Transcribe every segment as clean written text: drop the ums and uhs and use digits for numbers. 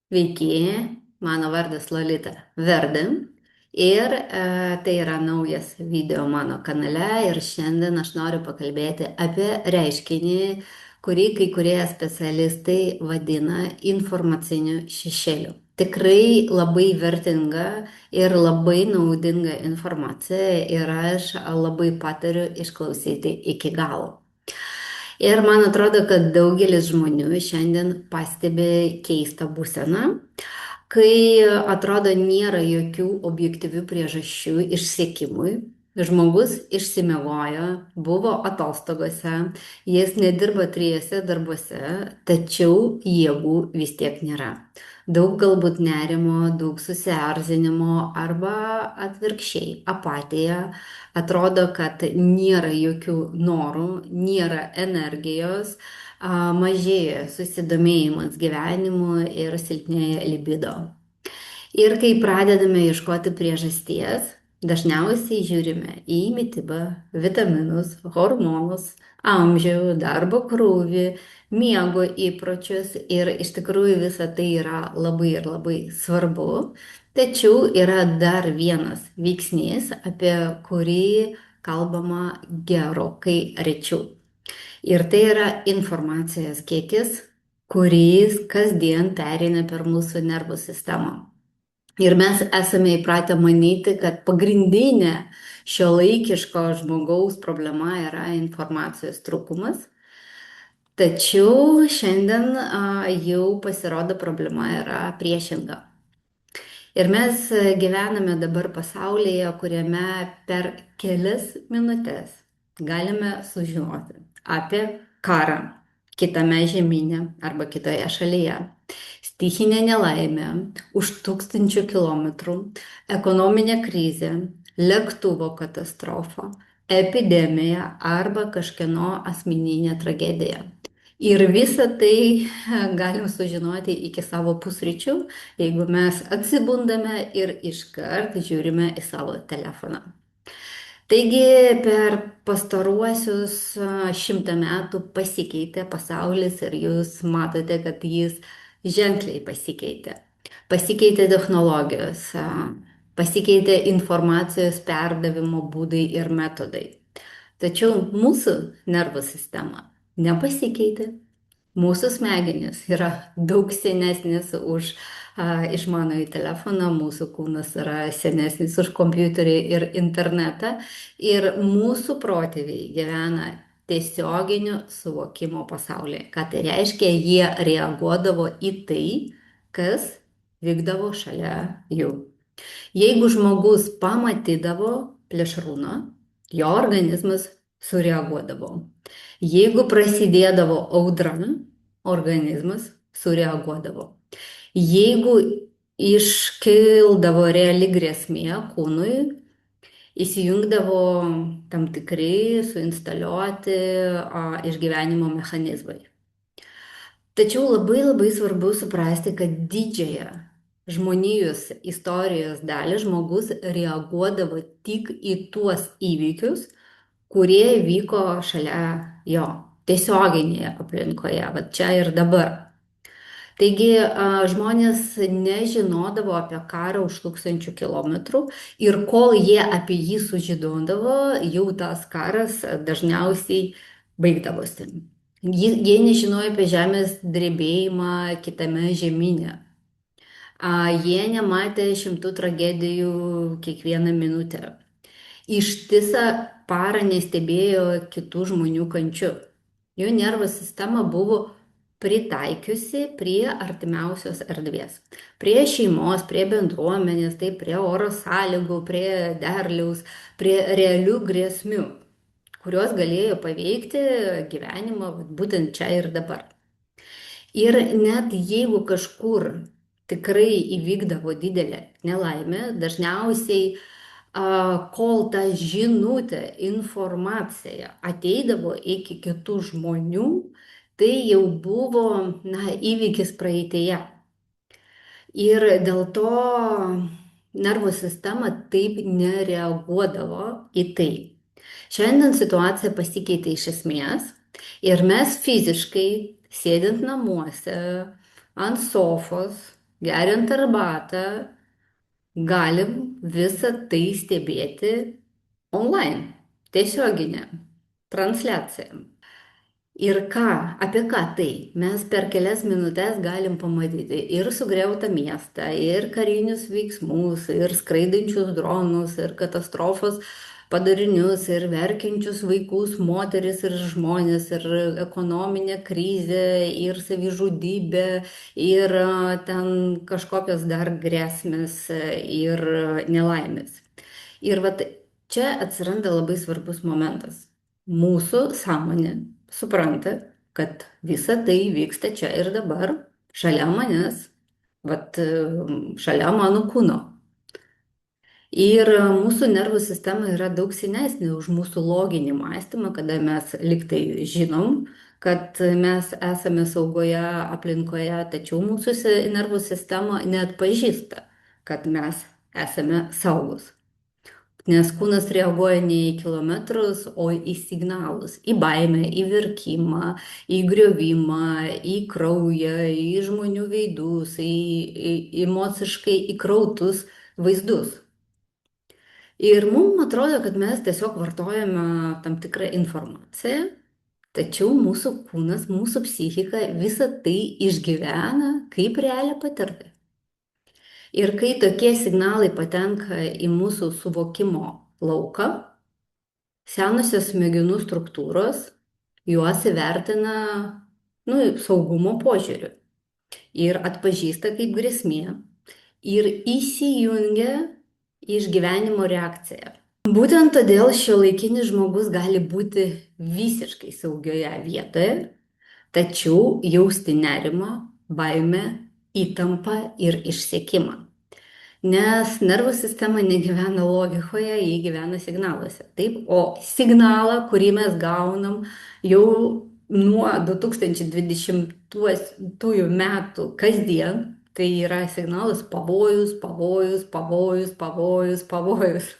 Sveiki, mano vardas Lolita Verdin ir tai yra naujas video mano kanale ir šiandien aš noriu pakalbėti apie reiškinį, kurį kai kurie specialistai vadina informaciniu šešėliu. Tikrai labai vertinga ir labai naudinga informacija ir aš labai patariu išklausyti iki galo. Ir man atrodo, kad daugelis žmonių šiandien pastebi keistą būseną, kai atrodo nėra jokių objektyvių priežasčių išsekimui. Žmogus išsimiegojo, buvo atostogose, jis nedirba trijose darbuose, tačiau jėgų vis tiek nėra. Daug galbūt nerimo, daug susierzinimo arba atvirkščiai apatija. Atrodo, kad nėra jokių norų, nėra energijos, mažėja susidomėjimas gyvenimu ir silpnėja libido. Ir kai pradedame ieškoti priežasties, dažniausiai žiūrime į mitybą, vitaminus, hormonus, amžių, darbo krūvį, miego įpročius ir iš tikrųjų visa tai yra labai ir labai svarbu. Tačiau yra dar vienas veiksnys, apie kurį kalbama gerokai rečiau. Ir tai yra informacijos kiekis, kuris kasdien pereina per mūsų nervų sistemą. Ir mes esame įpratę manyti, kad pagrindinė šiuolaikiško žmogaus problema yra informacijos trūkumas. Tačiau šiandien jau pasirodo problema yra priešinga. Ir mes gyvename dabar pasaulyje, kuriame per kelias minutės galime sužinoti apie karą kitame žemyne arba kitoje šalyje, stichinę nelaimę už tūkstančių kilometrų, ekonominę krizę, lėktuvo katastrofą, epidemiją arba kažkieno asmeninę tragediją. Ir visą tai galim sužinoti iki savo pusryčių, jeigu mes atsibundame ir iškart žiūrime į savo telefoną. Taigi per pastaruosius 100 metų pasikeitė pasaulis ir jūs matote, kad jis ženkliai pasikeitė. Pasikeitė technologijos, pasikeitė informacijos perdavimo būdai ir metodai. Tačiau mūsų nervų sistema nepasikeitė. Mūsų smegenys yra daug senesnis už išmanųjį telefoną, mūsų kūnas yra senesnis už kompiuterį ir internetą ir mūsų protėviai gyvena tiesioginiu suvokimo pasaulyje. Ką tai reiškia, jie reaguodavo į tai, kas vykdavo šalia jų. Jeigu žmogus pamatydavo plėšrūną, jo organizmas sureaguodavo. Jeigu prasidėdavo audra, organizmas sureaguodavo. Jeigu iškildavo reali grėsmė kūnui, įsijungdavo tam tikri suinstaliuoti išgyvenimo mechanizmai. Tačiau labai labai svarbu suprasti, kad didžiąją žmonijos istorijos dalį žmogus reaguodavo tik į tuos įvykius, kurie vyko šalia jo, tiesioginėje aplinkoje, va čia ir dabar. Taigi žmonės nežinodavo apie karą už tūkstančių kilometrų ir kol jie apie jį sužinodavo, jau tas karas dažniausiai baigdavosi. Jie nežinojo apie žemės drebėjimą kitame žemyne. Jie nematė šimtų tragedijų kiekvieną minutę. Ištisą parą nestebėjo kitų žmonių kančių. Jų nervų sistema buvo pritaikiusi prie artimiausios erdvės. Prie šeimos, prie bendruomenės, tai prie oro sąlygų, prie derliaus, prie realių grėsmių, kurios galėjo paveikti gyvenimą būtent čia ir dabar. Ir net jeigu kažkur tikrai įvykdavo didelė nelaimė, dažniausiai kol ta žinutė, informacija ateidavo iki kitų žmonių, tai jau buvo įvykis praeitėje. Ir dėl to nervų sistema taip nereaguodavo į tai. Šiandien situacija pasikeitė iš esmės ir mes fiziškai, sėdint namuose, ant sofos, geriant arbatą, galim visą tai stebėti online, tiesioginė transliacija. Ir ką, apie ką tai? Mes per kelias minutės galim pamatyti ir sugriautą miestą, ir karinius veiksmus, ir skraidančius dronus, ir katastrofos padarinius, ir verkiančius vaikus, moteris ir žmonės, ir ekonominę krizę, ir savižudybę, ir ten kažkokios dar grėsmės ir nelaimės. Ir vat čia atsiranda labai svarbus momentas. Mūsų sąmonė supranta, kad visa tai vyksta čia ir dabar, šalia manęs, vat šalia mano kūno. Ir mūsų nervų sistema yra daug senesnė už mūsų loginį mąstymą, kada mes liktai žinom, kad mes esame saugoje aplinkoje, tačiau mūsų nervų sistema neatpažįsta, kad mes esame saugus. Nes kūnas reaguoja ne į kilometrus, o į signalus, į baimę, į verkimą, į griovimą, į kraują, į žmonių veidus, į emociškai įkrautus vaizdus. Ir mums atrodo, kad mes tiesiog vartojame tam tikrą informaciją, tačiau mūsų kūnas, mūsų psichika visą tai išgyvena kaip realią patirtį. Ir kai tokie signalai patenka į mūsų suvokimo lauką, senosios smegenų struktūros juos įvertina saugumo požiūriu ir atpažįsta kaip grėsmė ir įsijungia į išgyvenimo reakciją. Būtent todėl šiuolaikinis žmogus gali būti visiškai saugioje vietoje, tačiau jausti nerimą, baimę, įtampą ir išsekimą. Nes nervų sistema negyvena logikoje, jį gyvena signaluose. Taip, o signalą, kurį mes gaunam jau nuo 2020 metų kasdien, tai yra signalas pavojus, pavojus, pavojus, pavojus, pavojus.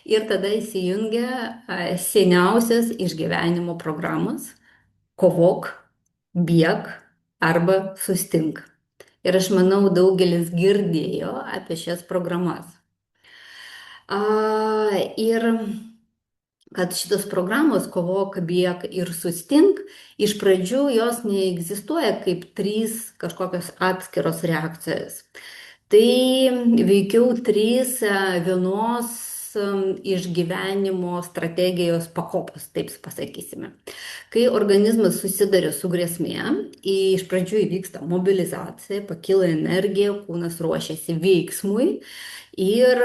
Ir tada įsijungia seniausias išgyvenimo programos - kovok, bėk arba sustink. Ir aš manau, daugelis girdėjo apie šias programas. Ir kad šitos programos kovok, bėk ir sustink, iš pradžių jos neegzistuoja kaip trys kažkokios atskiros reakcijos. Tai veikiau trys vienos išgyvenimo strategijos pakopos, taip pasakysime. Kai organizmas susiduria su grėsmė, iš pradžių įvyksta mobilizacija, pakyla energija, kūnas ruošiasi veiksmui ir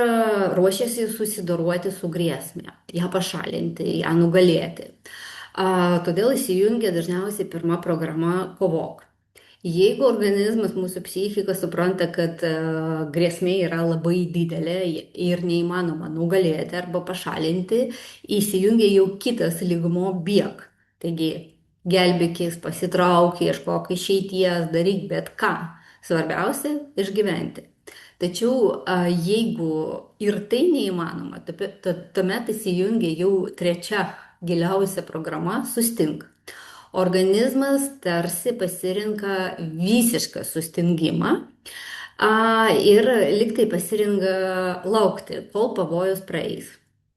ruošiasi susidoroti su grėsmė, ją pašalinti, ją nugalėti. Todėl įsijungia dažniausiai pirma programa kovok. Jeigu organizmas, mūsų psichika supranta, kad grėsmė yra labai didelė ir neįmanoma nugalėti arba pašalinti, įsijungia jau kitas lygmo bėk. Taigi, gelbėkis, pasitrauk, ieškok išeities, daryk bet ką. Svarbiausia - išgyventi. Tačiau jeigu ir tai neįmanoma, tuomet įsijungia jau trečia giliausia programa - sustink. Organizmas tarsi pasirinka visišką sustingimą ir liktai pasirinka laukti, kol pavojus praeis.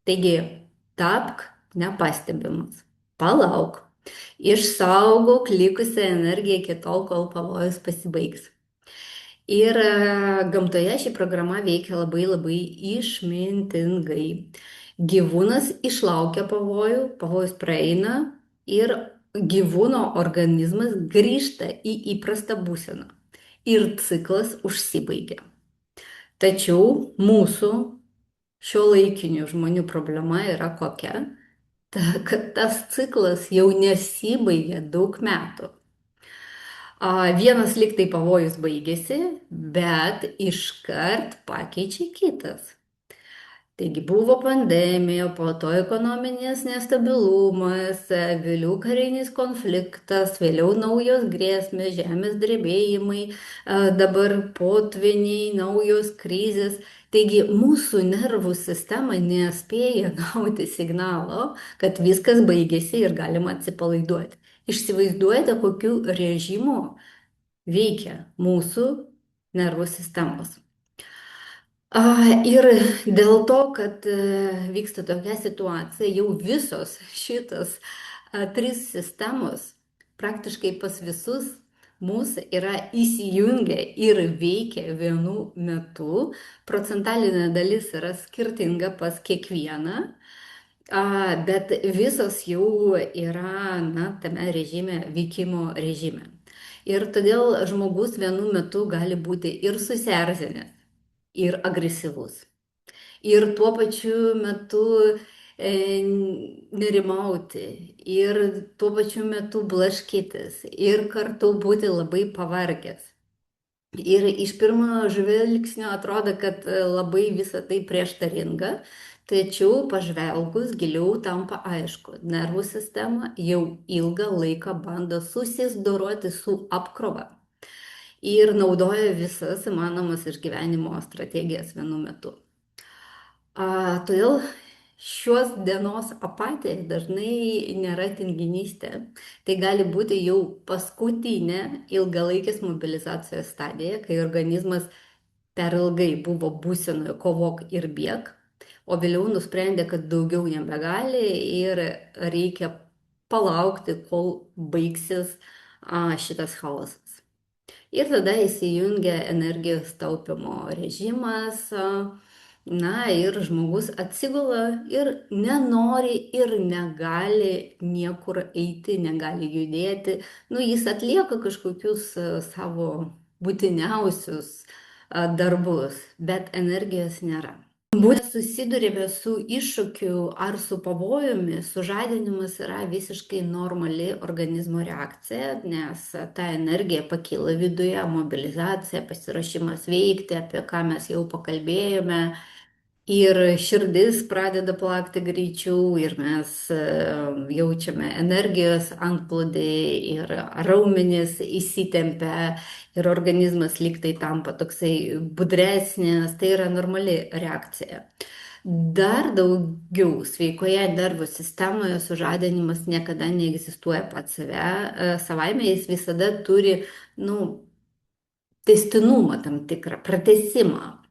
Taigi, tapk nepastebimas, palauk, išsaugok likusią energiją iki tol, kol pavojus pasibaigs. Ir gamtoje ši programa veikia labai labai išmintingai. Gyvūnas išlaukia pavojų, pavojus praeina ir gyvūno organizmas grįžta į įprastą būseną ir ciklas užsibaigia. Tačiau mūsų šiuolaikinių žmonių problema yra kokia? Kad tas ciklas jau nesibaigia daug metų. Vienas liktai pavojus baigėsi, bet iškart pakeičia kitas. Taigi buvo pandemija, po to ekonominis nestabilumas, vėliau karinis konfliktas, vėliau naujos grėsmės, žemės drebėjimai, dabar potviniai, naujos krizės. Taigi mūsų nervų sistema nespėja gauti signalo, kad viskas baigėsi ir galima atsipalaiduoti. Įsivaizduojate, kokiu režimu veikia mūsų nervų sistemos. Ir dėl to, kad vyksta tokia situacija, jau visos šitas trys sistemos praktiškai pas visus mūsų yra įsijungę ir veikia vienu metu. Procentalinė dalis yra skirtinga pas kiekvieną, bet visos jau yra, na, tame režime, veikimo režime. Ir todėl žmogus vienu metu gali būti ir susierzinęs, ir agresyvus. Ir tuo pačiu metu e, nerimauti, ir tuo pačiu metu blaškytis, ir kartu būti labai pavargęs. Ir iš pirmo žvilgsnio atrodo, kad labai visa tai prieštaringa, tačiau pažvelgus giliau tampa aišku, nervų sistema jau ilgą laiką bando susidoroti su apkrova ir naudoja visas įmanomas išgyvenimo strategijas vienu metu. Todėl šios dienos apatija dažnai nėra tinginystė. Tai gali būti jau paskutinė ilgalaikės mobilizacijos stadija, kai organizmas per ilgai buvo būsenoje kovok ir bėg, o vėliau nusprendė, kad daugiau nebegali ir reikia palaukti, kol baigsis šitas chaosas. Ir tada įsijungia energijos taupimo režimas, na ir žmogus atsigula ir nenori ir negali niekur eiti, negali judėti. Nu, jis atlieka kažkokius savo būtiniausius darbus, bet energijos nėra. Būtent susidurėme su iššūkiu ar su pavojumi, sužadinimas yra visiškai normali organizmo reakcija, nes ta energija pakyla viduje, mobilizacija, pasiruošimas veikti, apie ką mes jau pakalbėjome. Ir širdis pradeda plakti greičiau, ir mes jaučiame energijos antplūdį, ir raumenys įsitempia, ir organizmas lyg tai tampa toksai budresnis. Tai yra normali reakcija. Dar daugiau sveikoje nervų sistemoje sužadinimas niekada neegzistuoja pats savaime, jis visada turi, testinumą tam tikrą, pratesimą.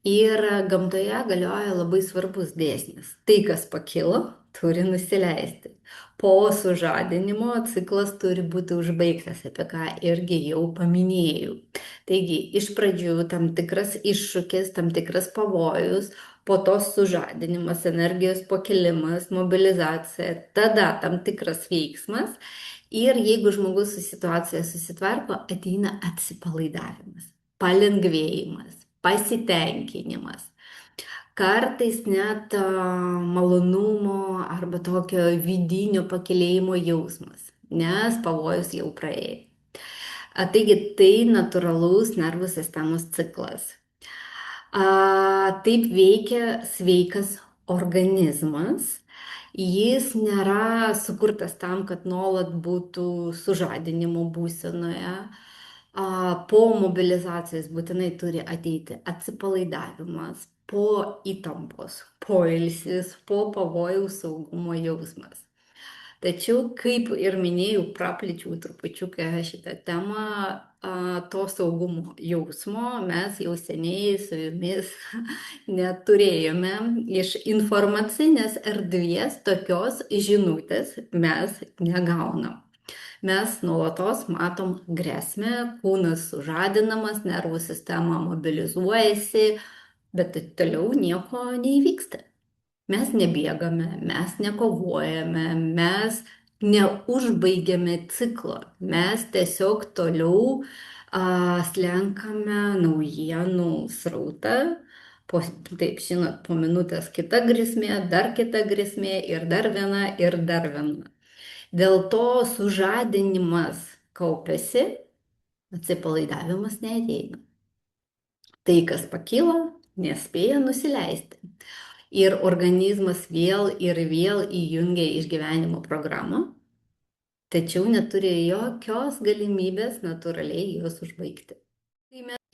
Ir gamtoje galioja labai svarbus dėsnis. Tai, kas pakilo, turi nusileisti. Po sužadinimo ciklas turi būti užbaigtas, apie ką irgi jau paminėjau. Taigi, iš pradžių tam tikras iššūkis, tam tikras pavojus, po to sužadinimas, energijos pakilimas, mobilizacija, tada tam tikras veiksmas. Ir jeigu žmogus su situacija susitvarko, ateina atsipalaidavimas, palengvėjimas, pasitenkinimas. Kartais net malonumo arba tokio vidinio pakilėjimo jausmas, nes pavojus jau praėjo. Taigi tai natūralus nervų sistemos ciklas. Taip veikia sveikas organizmas. Jis nėra sukurtas tam, kad nuolat būtų sužadinimo būsenoje. Po mobilizacijos būtinai turi ateiti atsipalaidavimas, po įtampos, poilsis, po pavojaus saugumo jausmas. Tačiau, kaip ir minėjau, praplėčiau trupučiuką šitą temą, to saugumo jausmo mes jau seniai su jumis neturėjome. Iš informacinės erdvės tokios žinutės mes negaunam. Mes nuolatos matom grėsmę, kūnas sužadinamas, nervų sistema mobilizuojasi, bet toliau nieko neįvyksta. Mes nebėgame, mes nekovojame, mes neužbaigiame ciklo, mes tiesiog toliau slenkame naujienų srautą. Taip, žinot, po minutės kita grėsmė, dar kita grėsmė ir dar viena, ir dar viena. Dėl to sužadinimas kaupiasi, atsipalaidavimas neateina. Tai, kas pakyla, nespėja nusileisti. Ir organizmas vėl ir vėl įjungia išgyvenimo programą, tačiau neturi jokios galimybės natūraliai jos užbaigti.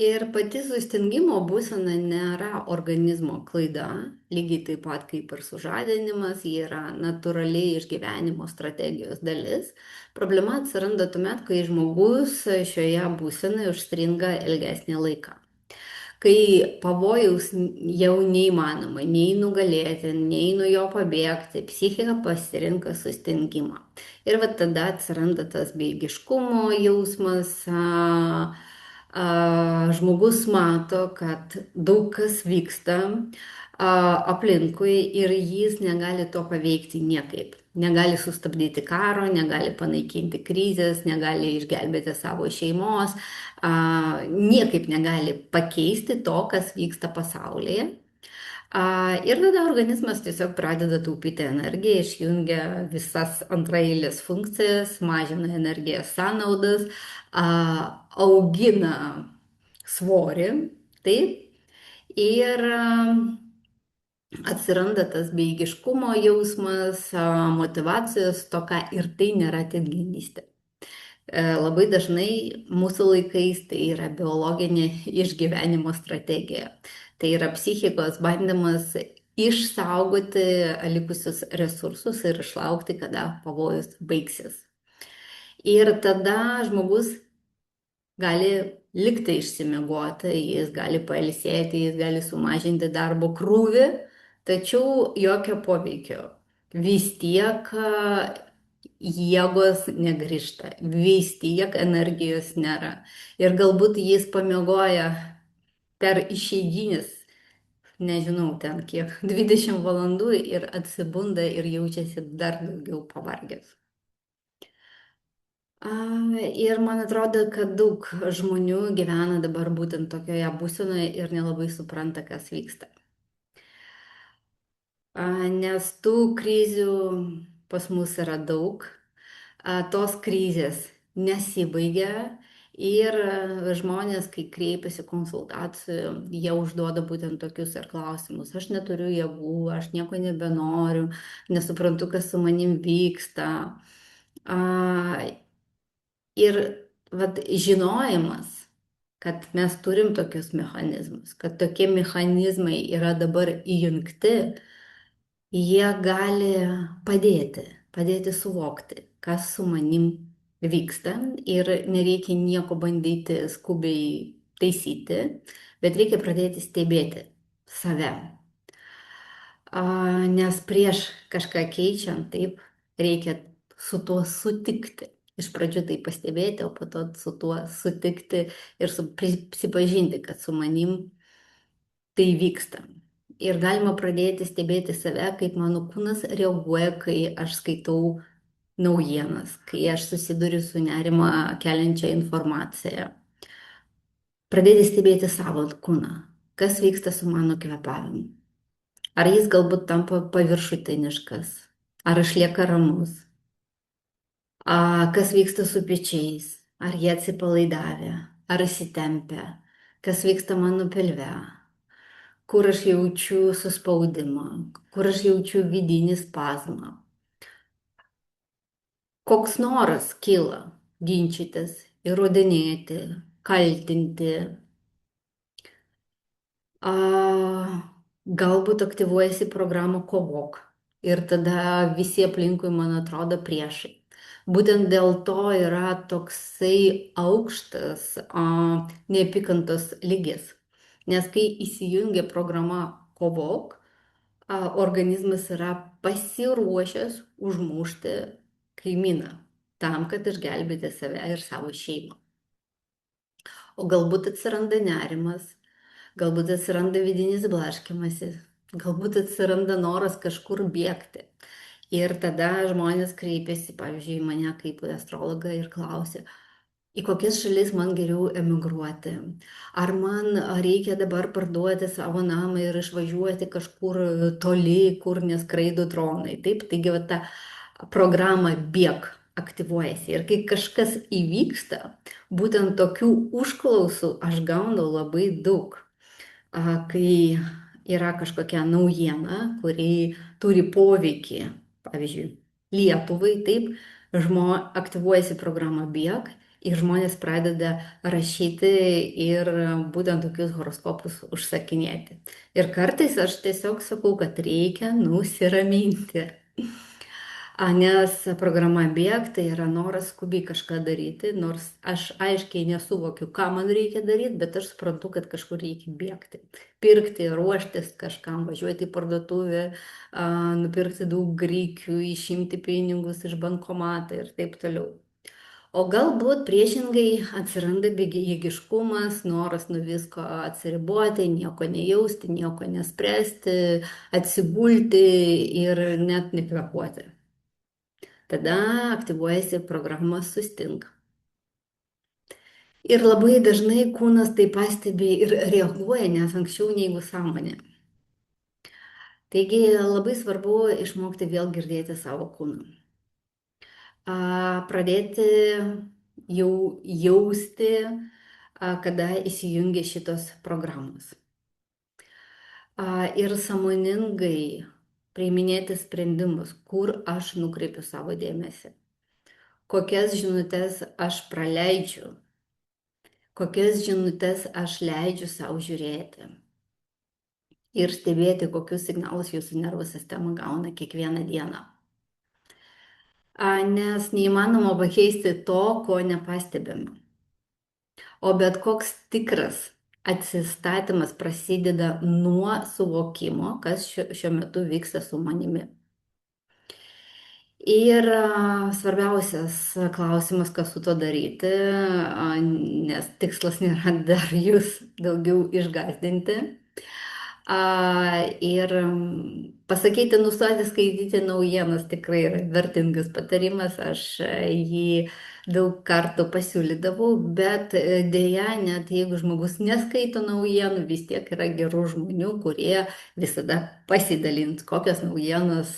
Ir pati sustingimo būsena nėra organizmo klaida, lygiai taip pat kaip ir sužadinimas, ji yra natūraliai išgyvenimo strategijos dalis. Problema atsiranda tuomet, kai žmogus šioje būsenoje užstringa ilgesnį laiką. Kai pavojaus jau neįmanoma nei nugalėti, nei nuo jo pabėgti, psichika pasirinka sustingimą. Ir va tada atsiranda tas bejėgiškumo jausmas, žmogus mato, kad daug kas vyksta aplinkui ir jis negali to paveikti niekaip. Negali sustabdyti karo, negali panaikinti krizės, negali išgelbėti savo šeimos, niekaip negali pakeisti to, kas vyksta pasaulyje. Ir tada organizmas tiesiog pradeda taupyti energiją, išjungia visas antraeilės funkcijas, mažina energijos sąnaudas, augina svorį, taip, ir atsiranda tas bejėgiškumo jausmas, motyvacijos stoka ir tai nėra tinginystė. Labai dažnai mūsų laikais tai yra biologinė išgyvenimo strategija. Tai yra psichikos bandymas išsaugoti likusius resursus ir išlaukti, kada pavojus baigsis. Ir tada žmogus gali likti išsimiegoti, jis gali pailsėti, jis gali sumažinti darbo krūvį, tačiau jokio poveikio. Vis tiek jėgos negrįžta, vis tiek energijos nėra. Ir galbūt jis pamiegoja per išeiginis, nežinau, ten kiek, 20 valandų ir atsibunda ir jaučiasi dar daugiau pavargęs. Ir man atrodo, kad daug žmonių gyvena dabar būtent tokioje būsenoje ir nelabai supranta, kas vyksta. Nes tų krizių pas mus yra daug, tos krizės nesibaigia ir žmonės, kai kreipiasi konsultacijų, jie užduoda būtent tokius ir klausimus. Aš neturiu jėgų, aš nieko nebenoriu, nesuprantu, kas su manim vyksta. Ir vat, žinojimas, kad mes turim tokius mechanizmus, kad tokie mechanizmai yra dabar įjungti, jie gali padėti suvokti, kas su manim vyksta ir nereikia nieko bandyti skubiai taisyti, bet reikia pradėti stebėti save. Nes prieš kažką keičiant, taip, reikia su tuo sutikti. Iš pradžių tai pastebėti, o po to su tuo sutikti ir prisipažinti, kad su manim tai vyksta. Ir galima pradėti stebėti save, kaip mano kūnas reaguoja, kai aš skaitau naujienas, kai aš susiduriu su nerima keliančia informacija. Pradėti stebėti savo kūną, kas vyksta su mano kvėpavimu. Ar jis galbūt tampa paviršutiniškas, ar išlieka ramus. Kas vyksta su pečiais, ar jie atsipalaidavę, ar įsitempę, kas vyksta mano pilve, kur aš jaučiu suspaudimą, kur aš jaučiu vidinį spazmą. Koks noras kyla ginčytis, įrodinėti, kaltinti. Galbūt aktyvuojasi programą kovok ir tada visi aplinkui, man atrodo, priešai. Būtent dėl to yra toksai aukštas neapykantos lygis. Nes kai įsijungia programa kovok, organizmas yra pasiruošęs užmušti kaimyną tam, kad išgelbėti save ir savo šeimą. O galbūt atsiranda nerimas, galbūt atsiranda vidinis blaškymasis, galbūt atsiranda noras kažkur bėgti. Ir tada žmonės kreipiasi, pavyzdžiui, į mane kaip astrologą ir klausia, į kokias šalis man geriau emigruoti. Ar man reikia dabar parduoti savo namą ir išvažiuoti kažkur toli, kur neskraido dronai. Taip, taigi va, ta programa bėg aktyvuojasi. Ir kai kažkas įvyksta, būtent tokių užklausų aš gaunu labai daug. Kai yra kažkokia naujiena, kuri turi poveikį, pavyzdžiui, Lietuvai, taip, aktyvuojasi programa bėg Ir žmonės pradeda rašyti ir būtent tokius horoskopus užsakinėti. Ir kartais aš tiesiog sakau, kad reikia nusiraminti. Nes programa bėg, tai yra noras skubiai kažką daryti, nors aš aiškiai nesuvokiu, ką man reikia daryti, bet aš suprantu, kad kažkur reikia bėgti. Pirkti, ruoštis kažkam, važiuoti į parduotuvę, nupirkti daug greikių, išimti pinigus iš bankomatą ir taip toliau. O galbūt priešingai atsiranda bejėgiškumas, noras nuo visko atsiriboti, nieko nejausti, nieko nespręsti, atsigulti ir net nekvepuoti. Tada aktyvuojasi programos sustinga. Ir labai dažnai kūnas tai pastebi ir reaguoja, nes anksčiau negu sąmonė. Taigi labai svarbu išmokti vėl girdėti savo kūną. Pradėti jau jausti, kada įsijungia šitos programos. Ir sąmoningai priiminėti sprendimus, kur aš nukreipiu savo dėmesį, kokias žinutes aš praleidžiu, kokias žinutes aš leidžiu savo žiūrėti ir stebėti, kokius signalus jūsų nervų sistema gauna kiekvieną dieną. Nes neįmanoma pakeisti to, ko nepastebime. O bet koks tikras atsistatymas prasideda nuo suvokimo, kas šiuo metu vyksta su manimi. Ir svarbiausias klausimas, kas su to daryti, nes tikslas nėra dar jūs daugiau išgąsdinti. Ir pasakyti, nustoti skaityti naujienas tikrai yra vertingas patarimas, aš jį daug kartų pasiūlydavau, bet dėja, net jeigu žmogus neskaito naujienų, vis tiek yra gerų žmonių, kurie visada pasidalins, kokios naujienos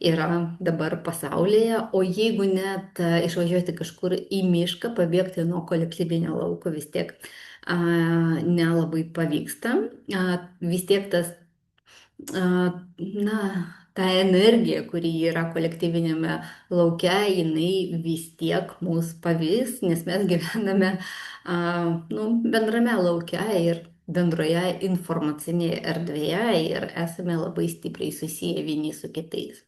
yra dabar pasaulyje, o jeigu net išvažiuoti kažkur į mišką, pabėgti nuo kolektyvinio lauko, vis tiek nelabai pavyksta. Vis tiek tas, ta energija, kuri yra kolektyvinėme lauke, jinai vis tiek mus pavys, nes mes gyvename bendrame lauke ir bendroje informacinėje erdvėje ir esame labai stipriai susiję vieni su kitais.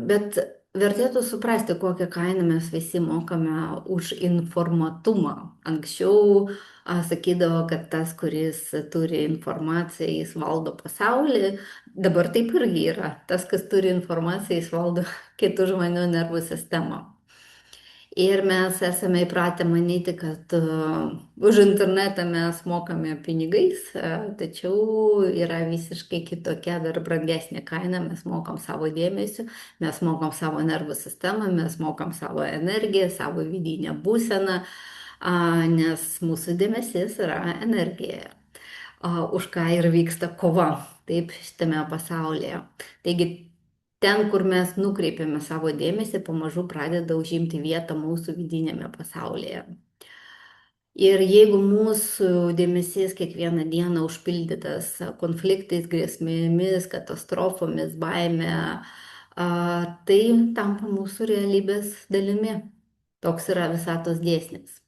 Bet vertėtų suprasti, kokią kainą mes visi mokame už informatumą. Anksčiau sakydavo, kad tas, kuris turi informaciją, jis valdo pasaulį. Dabar taip irgi yra. Tas, kas turi informaciją, jis valdo kitų žmonių nervų sistemą. Ir mes esame įpratę manyti, kad už internetą mes mokame pinigais, tačiau yra visiškai kitokia, dar brangesnė kaina. Mes mokam savo dėmesiu, mes mokam savo nervų sistemą, mes mokam savo energiją, savo vidinę būseną, nes mūsų dėmesys yra energija, už ką ir vyksta kova, taip, šitame pasaulyje. Taigi, ten, kur mes nukreipiame savo dėmesį, pamažu pradeda užimti vietą mūsų vidinėme pasaulyje. Ir jeigu mūsų dėmesys kiekvieną dieną užpildytas konfliktais, grėsmėmis, katastrofomis, baime, tai tampa mūsų realybės dalimi. Toks yra visatos dėsnis.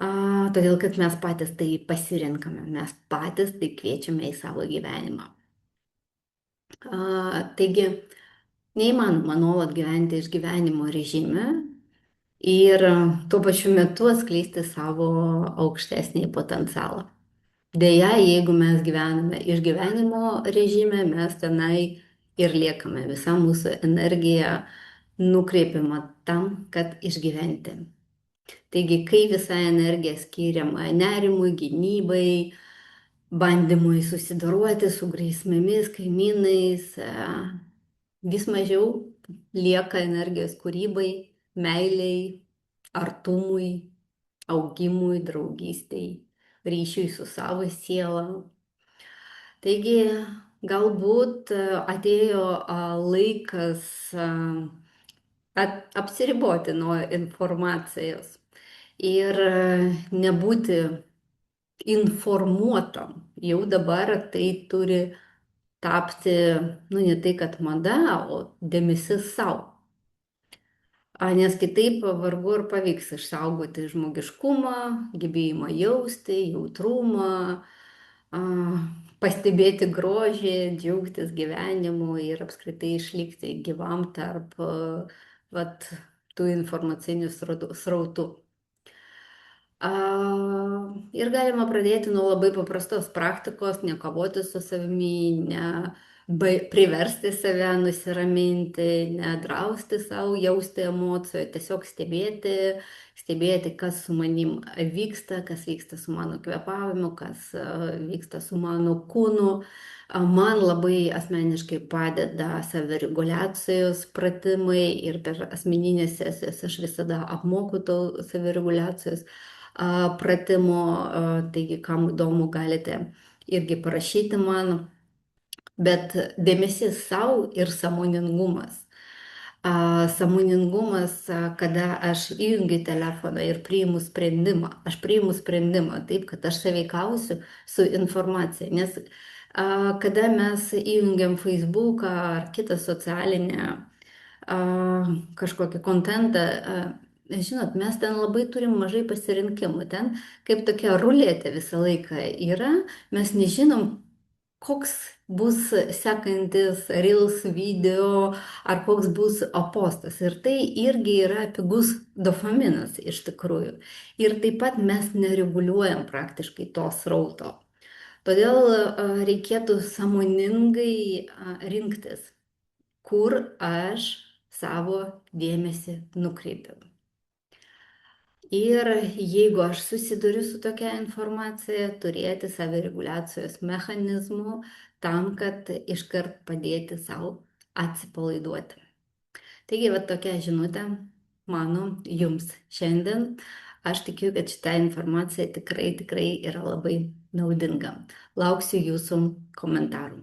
Todėl, kad mes patys tai pasirinkame, mes patys tai kviečiame į savo gyvenimą. Taigi, neįmanoma nuolat gyventi išgyvenimo režime ir tuo pačiu metu atskleisti savo aukštesnį potencialą. Deja, jeigu mes gyvename išgyvenimo režime, mes tenai ir liekame. Visa mūsų energija nukreipiama tam, kad išgyventi. Taigi, kai visa energija skiriama nerimui, gynybai, bandymui susidoroti su grėsmėmis, kaimynais, vis mažiau lieka energijos kūrybai, meiliai, artumui, augimui, draugystei, ryšiui su savo siela. Taigi galbūt atėjo laikas apsiriboti nuo informacijos ir nebūti informuotam. Jau dabar tai turi tapti, ne tai, kad mada, o dėmesys savo. Nes kitaip vargu ar pavyks išsaugoti žmogiškumą, gebėjimą jausti, jautrumą, a, pastebėti grožį, džiaugtis gyvenimu ir apskritai išlikti gyvam tarp vat, tų informacinių srautų. Ir galima pradėti nuo labai paprastos praktikos, nekovoti su savimi, priversti save nusiraminti, nedrausti savo, jausti emocijų, tiesiog stebėti, kas su manim vyksta, kas vyksta su mano kvėpavimu, kas vyksta su mano kūnu. Man labai asmeniškai padeda savireguliacijos pratimai ir per asmeninės sesijas aš visada apmoku to savireguliacijos pratimų, taigi kam įdomu galite irgi parašyti man, bet dėmesys savo ir sąmoningumas. Sąmoningumas, kada aš įjungiu telefoną ir priimu sprendimą. Aš priimu sprendimą taip, kad aš sąveikausiu su informacija, nes kada mes įjungiam Facebooką ar kitą socialinę kažkokį kontentą, žinot, mes ten labai turim mažai pasirinkimų. Ten kaip tokia ruletė visą laiką yra, mes nežinom, koks bus sekantis Reels video ar koks bus postas. Ir tai irgi yra pigus dopaminas iš tikrųjų. Ir taip pat mes nereguliuojam praktiškai to srauto. Todėl reikėtų sąmoningai rinktis, kur aš savo dėmesį nukreipiu. Ir jeigu aš susiduriu su tokia informacija, turėti savireguliacijos mechanizmų tam, kad iškart padėti savo atsipalaiduoti. Taigi, va tokia žinutė mano jums šiandien. Aš tikiu, kad šitą informaciją tikrai yra labai naudinga. Lauksiu jūsų komentarų.